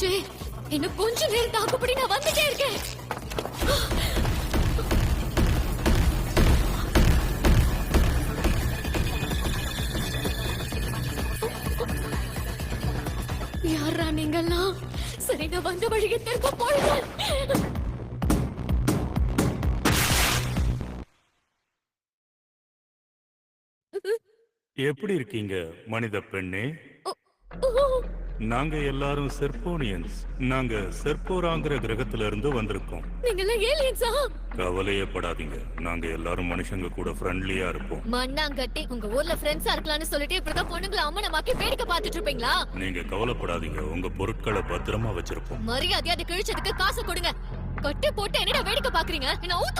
என்னாச்சு? இன்னும் கொஞ்ச நேரம் தாக்குப்படி நான் வந்துட்டே இருக்கேன். யாரா நீங்கெல்லாம்? சரி, நான் வந்த வழியை திரும்ப போடுங்க. எப்படி இருக்கீங்க மனித பெண்ணே? ஓ, நாங்க எல்லாரும் செர்போனியன்ஸ். நாங்க செர்போராங்கிற கிரகத்துல இருந்து வந்திருக்கோம். நீங்கெல்லாம் ஏலியன்ஸா? கவலையப்படாதீங்க, நாங்க எல்லாரும் மனுஷங்க கூட ஃப்ரெண்ட்லியா இருப்போம். மண்ணாங்கட்டி, உங்க ஊர்ல ஃப்ரெண்ட்ஸா இருக்கலாம்னு சொல்லிட்டு இப்படிதான் பொண்ணுங்களை அம்மனமாக்கி வேடிக்கை பார்த்துட்டு இருப்பீங்களா? நீங்க கவலைப்படாதீங்க, உங்க பொருட்களை பத்திரமா வச்சிருப்போம். மரியாதையா அதை கிழிச்சதுக்கு காசு கொடுங்க. கட்டி போட்டு என்னடா வேடிக்கை பாக்குறீங்க? என்ன ஊத்து